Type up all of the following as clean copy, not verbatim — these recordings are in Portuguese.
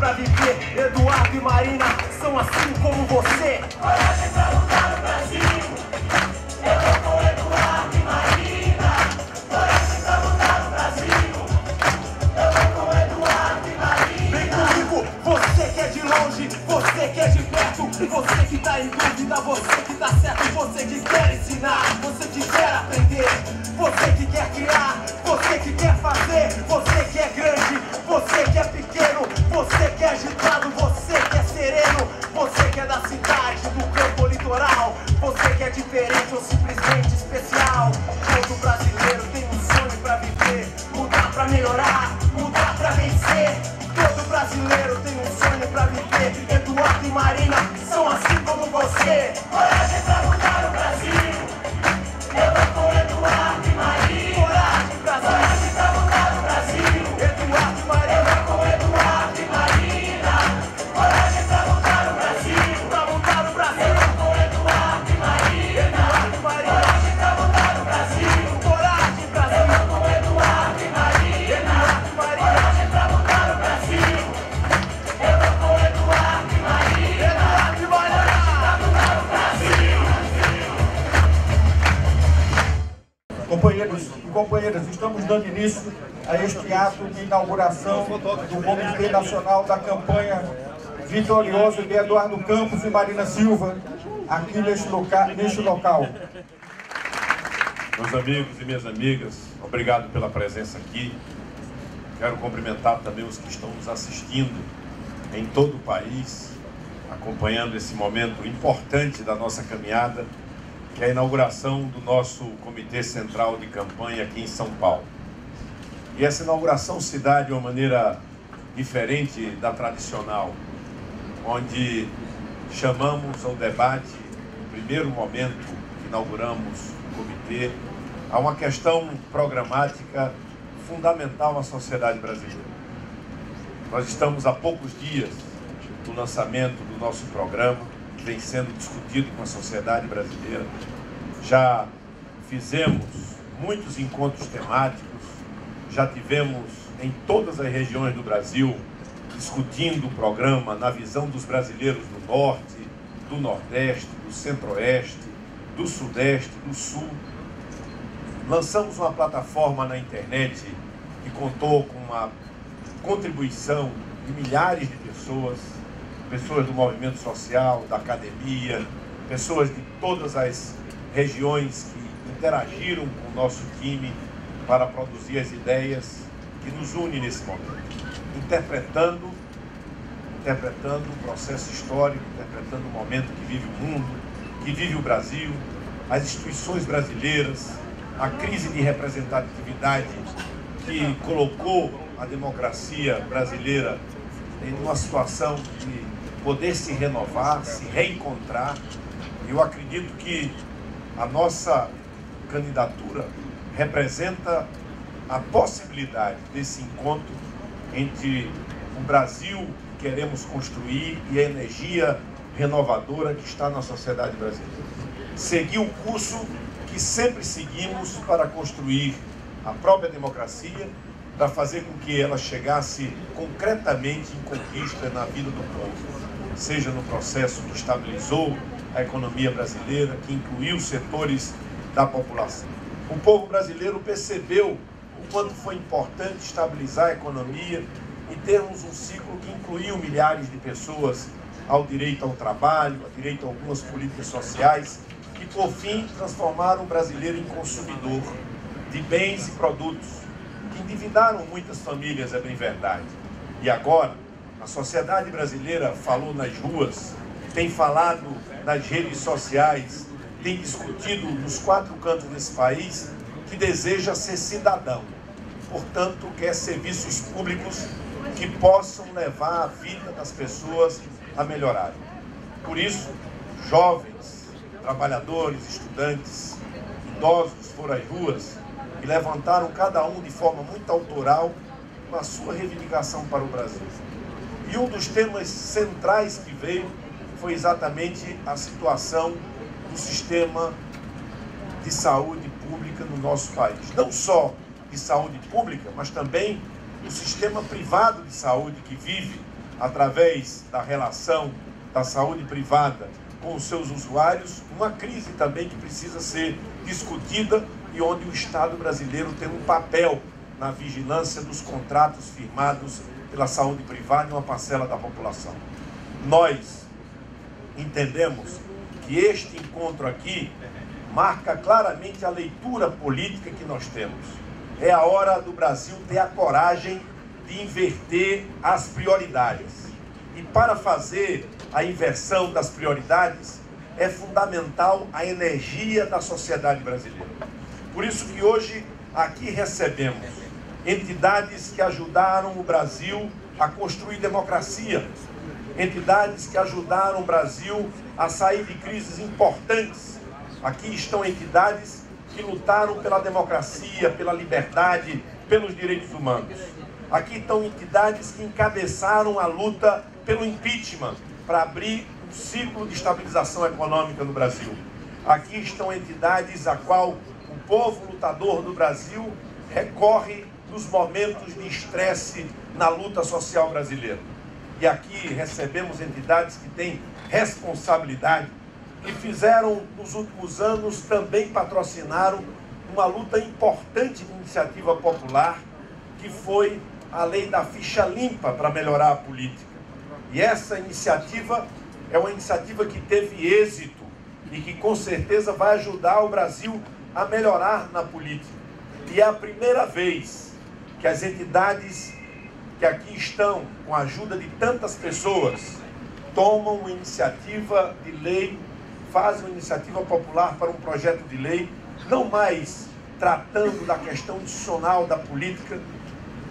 pra viver. Eduardo e Marina são assim como você. Coragem pra lutar no Brasil. Eu tô com Eduardo e Marina. Coragem pra lutar no Brasil. Eu tô com Eduardo e Marina. Vem comigo, você que é de longe, você que é de perto, você que tá em dúvida, você que tá certo, você que quer ensinar, você que quer aprender, você que quer criar, você que quer fazer, você que é grande, você que é pequeno, você que é agitado, você que é sereno, você que é da cidade, do campo litoral, você que é diferente ou simplesmente especial. Todo brasileiro tem um sonho pra viver, mudar pra melhorar, mudar pra vencer. Todo brasileiro tem um sonho pra viver. Eduardo e Marina são assim como você. Coragem pra lutar no Brasil. Eu tô com Eduardo e Marina. Coragem, Brasil. Coragem pra lutar no Brasil. Eduardo e Marina. Eu tô com Eduardo e Marina. Coragem pra lutar no Brasil. Pra lutar no Brasil. Eu tô com Eduardo e Marina. Eduardo e Marina. Coragem pra lutar no Brasil. Coragem, Brasil. Eu tô com Eduardo e Marina. Eduardo e Marina. Coragem pra lutar no Brasil. Eu tô com Eduardo e Marina. Eduardo e Marina. Pra lutar no Brasil. Companheiros e companheiras, estamos dando início a este ato de inauguração do Comitê Nacional da Campanha Vitorioso de Eduardo Campos e Marina Silva, aqui neste local. Meus amigos e minhas amigas, obrigado pela presença aqui. Quero cumprimentar também os que estão nos assistindo em todo o país, acompanhando esse momento importante da nossa caminhada, que é a inauguração do nosso Comitê Central de Campanha aqui em São Paulo. E essa inauguração se dá de uma maneira diferente da tradicional, onde chamamos ao debate, no primeiro momento que inauguramos o comitê, a uma questão programática fundamental à sociedade brasileira. Nós estamos há poucos dias do lançamento do nosso programa, que vem sendo discutido com a sociedade brasileira. Já fizemos muitos encontros temáticos, já tivemos em todas as regiões do Brasil discutindo o programa na visão dos brasileiros do Norte, do Nordeste, do Centro-Oeste, do Sudeste, do Sul. Lançamos uma plataforma na internet que contou com uma contribuição de milhares de pessoas, pessoas do movimento social, da academia, pessoas de todas as regiões que interagiram com o nosso time para produzir as ideias que nos unem nesse momento, interpretando o processo histórico, interpretando o momento que vive o mundo, que vive o Brasil, as instituições brasileiras, a crise de representatividade que colocou a democracia brasileira em uma situação de poder se renovar, se reencontrar. Eu acredito que a nossa candidatura representa a possibilidade desse encontro entre o Brasil que queremos construir e a energia renovadora que está na sociedade brasileira. Seguir o curso que sempre seguimos para construir a própria democracia, para fazer com que ela chegasse concretamente em conquista na vida do povo, seja no processo que estabilizou a economia brasileira, que incluiu setores da população. O povo brasileiro percebeu o quanto foi importante estabilizar a economia e termos um ciclo que incluiu milhares de pessoas ao direito ao trabalho, ao direito a algumas políticas sociais, que por fim transformaram o brasileiro em consumidor de bens e produtos, que endividaram muitas famílias, é bem verdade. E agora, a sociedade brasileira falou nas ruas, tem falado nas redes sociais, tem discutido nos quatro cantos desse país que deseja ser cidadão. Portanto, quer serviços públicos que possam levar a vida das pessoas a melhorar. Por isso, jovens, trabalhadores, estudantes, idosos foram às ruas e levantaram cada um de forma muito autoral a sua reivindicação para o Brasil. E um dos temas centrais que veio foi exatamente a situação do sistema de saúde pública no nosso país. Não só de saúde pública, mas também do sistema privado de saúde que vive através da relação da saúde privada com os seus usuários, uma crise também que precisa ser discutida e onde o Estado brasileiro tem um papel na vigilância dos contratos firmados pela saúde privada e uma parcela da população. Nós entendemos que este encontro aqui marca claramente a leitura política que nós temos. É a hora do Brasil ter a coragem de inverter as prioridades. E para fazer a inversão das prioridades, é fundamental a energia da sociedade brasileira. Por isso que hoje aqui recebemos entidades que ajudaram o Brasil a construir democracia, entidades que ajudaram o Brasil a sair de crises importantes. Aqui estão entidades que lutaram pela democracia, pela liberdade, pelos direitos humanos. Aqui estão entidades que encabeçaram a luta pelo impeachment, para abrir um ciclo de estabilização econômica no Brasil. Aqui estão entidades a qual o povo lutador do Brasil recorre nos momentos de estresse na luta social brasileira. E aqui recebemos entidades que têm responsabilidade, que fizeram nos últimos anos, também patrocinaram uma luta importante de iniciativa popular, que foi a lei da ficha limpa para melhorar a política. E essa iniciativa é uma iniciativa que teve êxito e que com certeza vai ajudar o Brasil a melhorar na política. E é a primeira vez que as entidades que aqui estão, com a ajuda de tantas pessoas, tomam uma iniciativa de lei, fazem uma iniciativa popular para um projeto de lei, não mais tratando da questão institucional da política,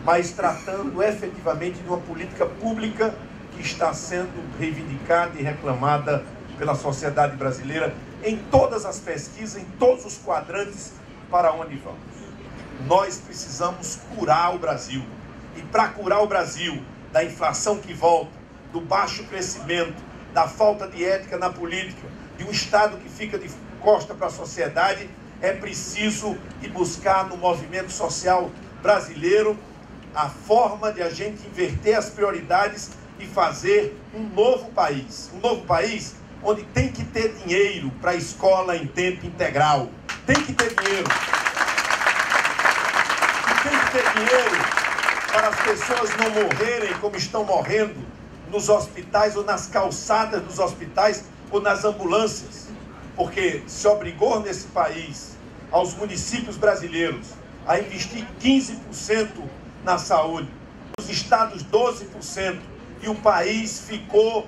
mas tratando efetivamente de uma política pública que está sendo reivindicada e reclamada pela sociedade brasileira em todas as pesquisas, em todos os quadrantes para onde vamos. Nós precisamos curar o Brasil. E para curar o Brasil da inflação que volta, do baixo crescimento, da falta de ética na política, de um Estado que fica de costa para a sociedade, é preciso ir buscar no movimento social brasileiro a forma de a gente inverter as prioridades e fazer um novo país. Um novo país onde tem que ter dinheiro para a escola em tempo integral. Tem que ter dinheiro. E tem que ter dinheiro para as pessoas não morrerem como estão morrendo nos hospitais ou nas calçadas dos hospitais ou nas ambulâncias. Porque se obrigou nesse país aos municípios brasileiros a investir 15% na saúde, os estados 12%, e o país ficou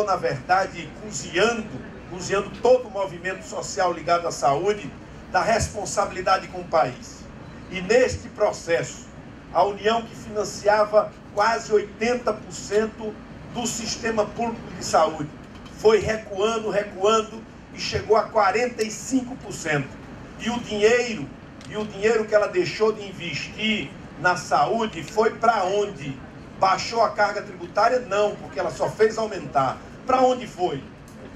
na verdade, cozinhando todo o movimento social ligado à saúde, da responsabilidade com o país. E neste processo, a União, que financiava quase 80% do sistema público de saúde, foi recuando e chegou a 45%. E o dinheiro que ela deixou de investir na saúde foi para onde? Baixou a carga tributária? Não, porque ela só fez aumentar. Para onde foi?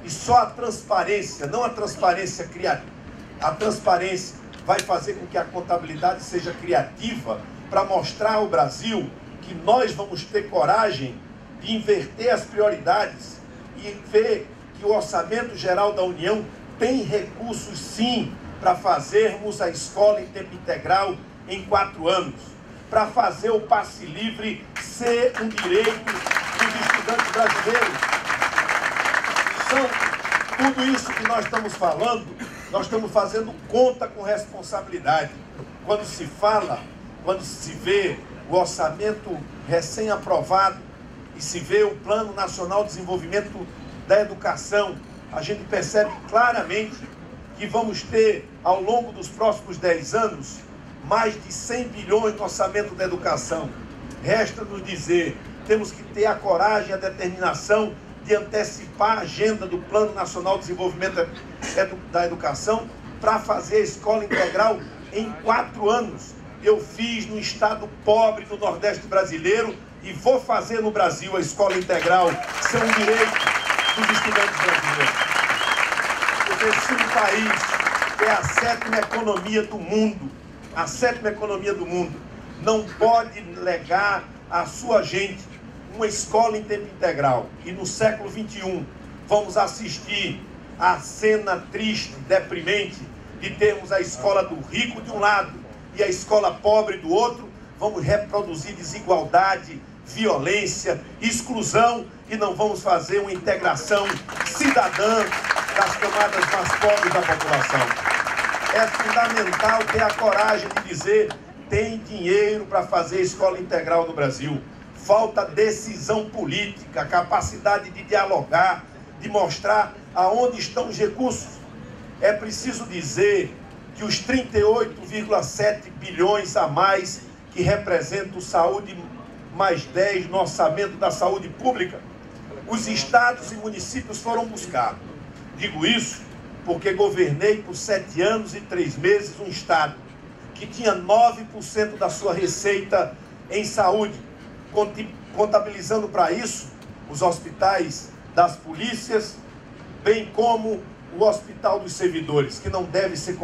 E só a transparência, não a transparência criativa, a transparência vai fazer com que a contabilidade seja criativa para mostrar ao Brasil que nós vamos ter coragem de inverter as prioridades e ver que o Orçamento Geral da União tem recursos sim para fazermos a escola em tempo integral em 4 anos, para fazer o passe livre ser um direito dos estudantes brasileiros. Tudo isso que nós estamos falando, nós estamos fazendo conta com responsabilidade. Quando se vê o orçamento recém-aprovado e se vê o Plano Nacional de Desenvolvimento da Educação, a gente percebe claramente que vamos ter, ao longo dos próximos 10 anos, mais de 100 bilhões no orçamento da educação. Resta-nos dizer, temos que ter a coragem e a determinação de antecipar a agenda do Plano Nacional de Desenvolvimento da Educação para fazer a escola integral em 4 anos. Eu fiz no estado pobre do Nordeste brasileiro e vou fazer no Brasil a escola integral ser um direito dos estudantes brasileiros. Porque se um país é a 7ª economia do mundo, a 7ª economia do mundo, não pode legar à sua gente uma escola em tempo integral. E no século XXI vamos assistir à cena triste, deprimente, de termos a escola do rico de um lado e a escola pobre do outro. Vamos reproduzir desigualdade, violência, exclusão, e não vamos fazer uma integração cidadã das camadas mais pobres da população. É fundamental ter a coragem de dizer: tem dinheiro para fazer escola integral no Brasil. Falta decisão política, capacidade de dialogar, de mostrar aonde estão os recursos. É preciso dizer que os 38,7 bilhões a mais que representam o Saúde mais 10 no orçamento da saúde pública, os estados e municípios foram buscar. Digo isso porque governei por 7 anos e 3 meses um estado que tinha 9% da sua receita em saúde, contabilizando para isso os hospitais das polícias, bem como o Hospital dos Servidores, que não deve ser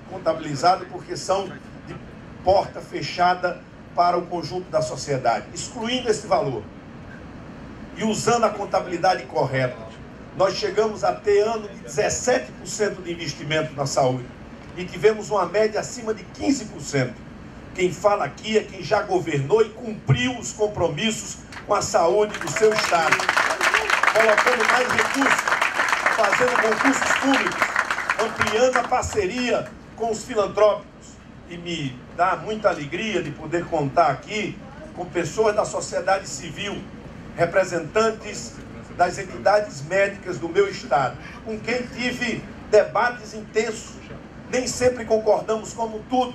contabilizado porque são de porta fechada para o conjunto da sociedade. Excluindo esse valor e usando a contabilidade correta, nós chegamos a ter ano de 17% de investimento na saúde e tivemos uma média acima de 15%. Quem fala aqui é quem já governou e cumpriu os compromissos com a saúde do seu estado, colocando mais recursos, fazendo concursos públicos, ampliando a parceria com os filantrópicos. E me dá muita alegria de poder contar aqui com pessoas da sociedade civil, representantes das entidades médicas do meu estado, com quem tive debates intensos. Nem sempre concordamos como tudo,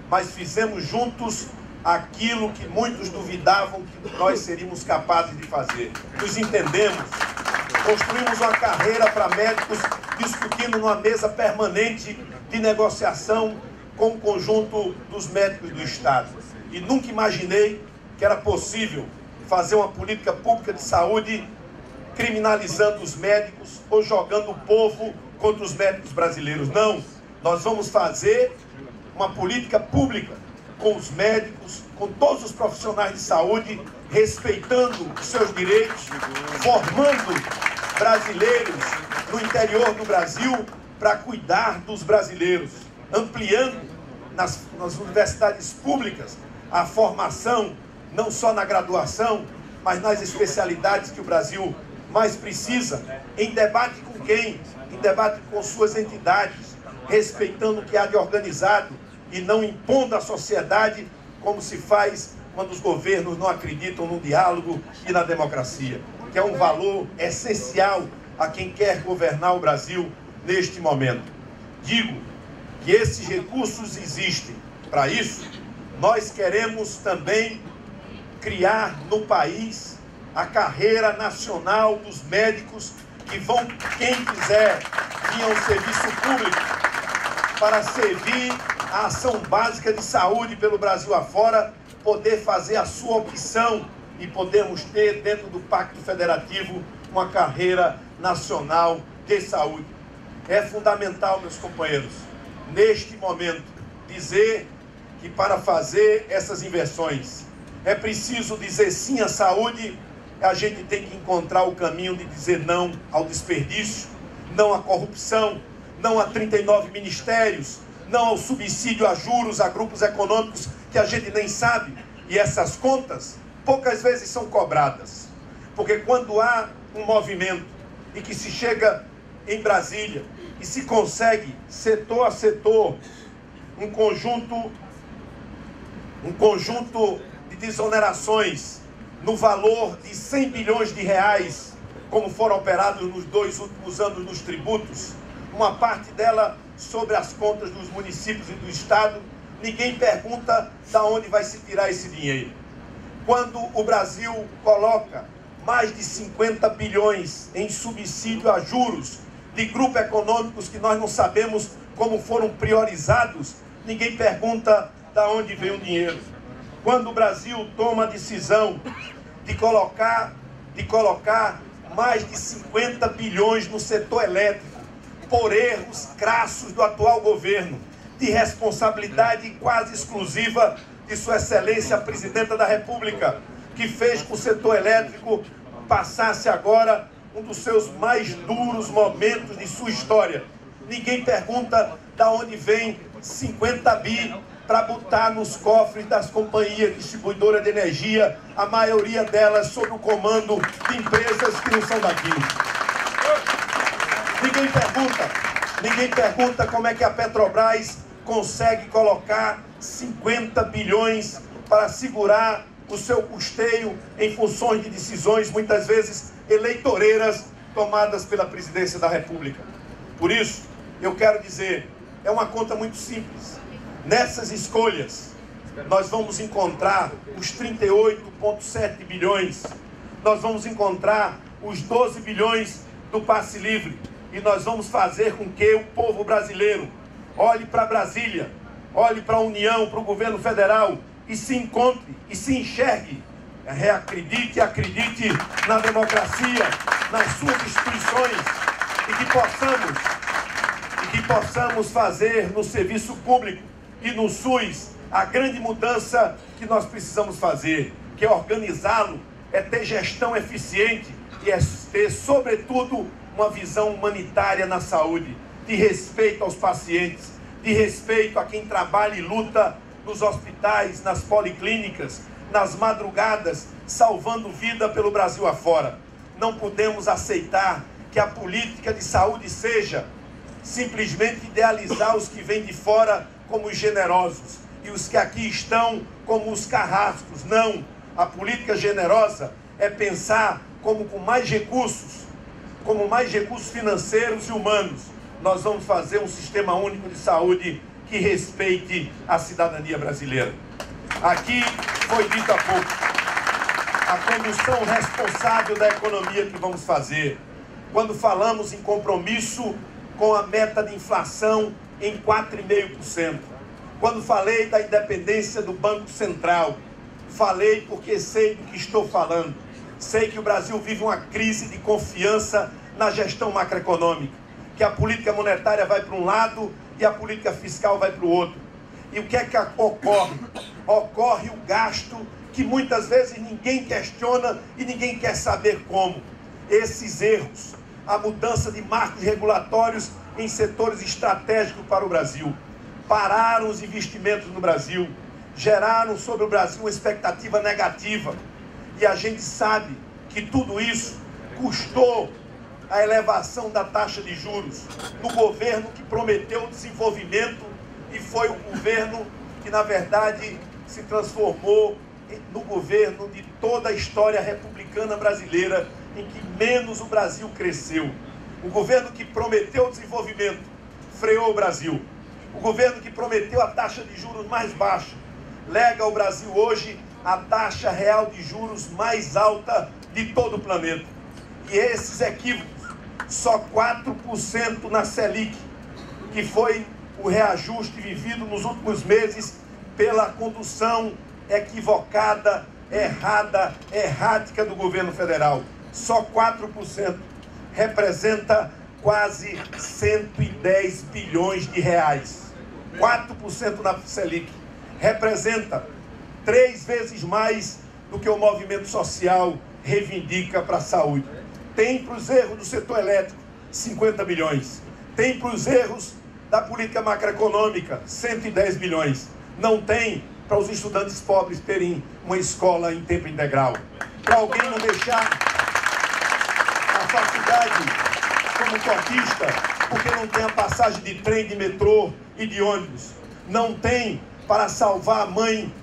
mas fizemos juntos aquilo que muitos duvidavam que nós seríamos capazes de fazer. Nos entendemos, construímos uma carreira para médicos, discutindo numa mesa permanente de negociação com o conjunto dos médicos do estado. E nunca imaginei que era possível fazer uma política pública de saúde criminalizando os médicos ou jogando o povo contra os médicos brasileiros. Não, nós vamos fazer uma política pública com os médicos, com todos os profissionais de saúde, respeitando os seus direitos, formando brasileiros no interior do Brasil para cuidar dos brasileiros, ampliando nas universidades públicas a formação, não só na graduação, mas nas especialidades que o Brasil mais precisa, em debate com quem? Em debate com suas entidades, respeitando o que há de organizado e não impondo à sociedade como se faz quando os governos não acreditam no diálogo e na democracia, que é um valor essencial a quem quer governar o Brasil neste momento. Digo que esses recursos existem. Para isso, nós queremos também criar no país a carreira nacional dos médicos que vão, quem quiser, vir ao serviço público para servir a ação básica de saúde pelo Brasil afora, poder fazer a sua opção e podermos ter dentro do Pacto Federativo uma carreira nacional de saúde. É fundamental, meus companheiros, neste momento, dizer que para fazer essas inversões é preciso dizer sim à saúde. A gente tem que encontrar o caminho de dizer não ao desperdício, não à corrupção, não a 39 ministérios, não ao subsídio a juros a grupos econômicos que a gente nem sabe. E essas contas poucas vezes são cobradas. Porque quando há um movimento e que se chega em Brasília e se consegue, setor a setor, um conjunto de desonerações no valor de 100 bilhões de reais, como foram operados nos 2 últimos anos nos tributos, uma parte dela sobre as contas dos municípios e do estado, ninguém pergunta de onde vai se tirar esse dinheiro. Quando o Brasil coloca mais de 50 bilhões em subsídio a juros de grupos econômicos que nós não sabemos como foram priorizados, ninguém pergunta de onde vem o dinheiro. Quando o Brasil toma a decisão de colocar mais de 50 bilhões no setor elétrico, por erros crassos do atual governo, de responsabilidade quase exclusiva de Sua Excelência a Presidenta da República, que que fez com que o setor elétrico passasse agora um dos seus mais duros momentos de sua história. Ninguém pergunta de onde vem 50 bi para botar nos cofres das companhias distribuidoras de energia, a maioria delas sob o comando de empresas que não são daqui. Ninguém pergunta como é que a Petrobras consegue colocar 50 bilhões para segurar o seu custeio em funções de decisões, muitas vezes eleitoreiras, tomadas pela presidência da República. Por isso, eu quero dizer, é uma conta muito simples. Nessas escolhas, nós vamos encontrar os 38,7 bilhões, nós vamos encontrar os 12 bilhões do passe livre, e nós vamos fazer com que o povo brasileiro olhe para Brasília, olhe para a União, para o governo federal, e se encontre, e se enxergue, reacredite e acredite na democracia, nas suas instituições, e que possamos fazer no serviço público e no SUS a grande mudança que nós precisamos fazer, que é organizá-lo, é ter gestão eficiente e é ter, sobretudo, uma visão humanitária na saúde, de respeito aos pacientes, de respeito a quem trabalha e luta nos hospitais, nas policlínicas, nas madrugadas, salvando vida pelo Brasil afora. Não podemos aceitar que a política de saúde seja simplesmente idealizar os que vêm de fora como os generosos e os que aqui estão como os carrascos. Não, a política generosa é pensar como com mais recursos financeiros e humanos, nós vamos fazer um sistema único de saúde que respeite a cidadania brasileira. Aqui foi dito há pouco, a condução responsável da economia que vamos fazer. Quando falamos em compromisso com a meta de inflação em 4,5%. Quando falei da independência do Banco Central, falei porque sei do que estou falando. Sei que o Brasil vive uma crise de confiança na gestão macroeconômica, que a política monetária vai para um lado e a política fiscal vai para o outro. E o que é que ocorre? Ocorre o gasto que muitas vezes ninguém questiona e ninguém quer saber como. Esses erros, a mudança de marcos regulatórios em setores estratégicos para o Brasil, pararam os investimentos no Brasil, geraram sobre o Brasil uma expectativa negativa. E a gente sabe que tudo isso custou a elevação da taxa de juros no governo que prometeu desenvolvimento e foi o governo que, na verdade, se transformou no governo de toda a história republicana brasileira em que menos o Brasil cresceu. O governo que prometeu desenvolvimento freou o Brasil. O governo que prometeu a taxa de juros mais baixa lega ao Brasil hoje a taxa real de juros mais alta de todo o planeta. E esses equívocos, só 4% na Selic, que foi o reajuste vivido nos últimos meses pela condução equivocada, errada, errática do governo federal. Só 4% representa quase 110 bilhões de reais. 4% na Selic representa 3 vezes mais do que o movimento social reivindica para a saúde. Tem para os erros do setor elétrico 50 bilhões. Tem para os erros da política macroeconômica 110 bilhões. Não tem para os estudantes pobres terem uma escola em tempo integral. Para alguém não deixar a faculdade como cotista porque não tem a passagem de trem, de metrô e de ônibus. Não tem para salvar a mãe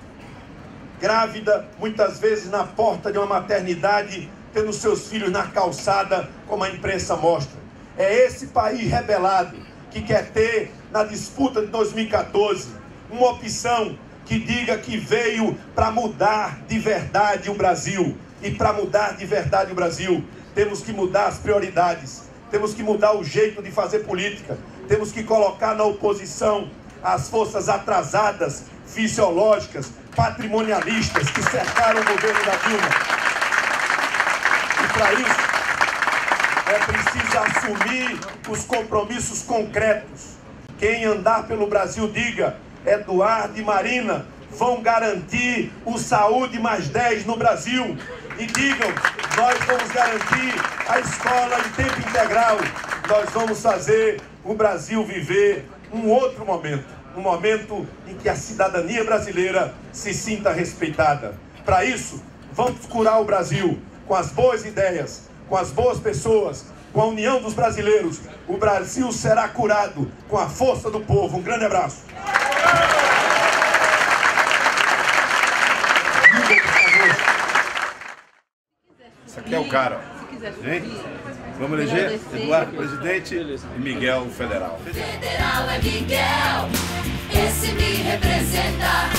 grávida, muitas vezes na porta de uma maternidade, tendo seus filhos na calçada, como a imprensa mostra. É esse país rebelado que quer ter, na disputa de 2014, uma opção que diga que veio para mudar de verdade o Brasil. E para mudar de verdade o Brasil, temos que mudar as prioridades, temos que mudar o jeito de fazer política, temos que colocar na oposição as forças atrasadas, fisiológicas, patrimonialistas que cercaram o governo da Dilma. E para isso é preciso assumir os compromissos concretos. Quem andar pelo Brasil diga: Eduardo e Marina vão garantir o Saúde Mais 10 no Brasil. E digam, nós vamos garantir a escola em tempo integral. Nós vamos fazer o Brasil viver um outro momento. Um momento em que a cidadania brasileira se sinta respeitada. Para isso, vamos curar o Brasil com as boas ideias, com as boas pessoas, com a união dos brasileiros. O Brasil será curado com a força do povo. Um grande abraço. Esse aqui é o cara. Gente, vamos eleger Eduardo presidente e Miguel federal. Federal é Miguel, esse me representa.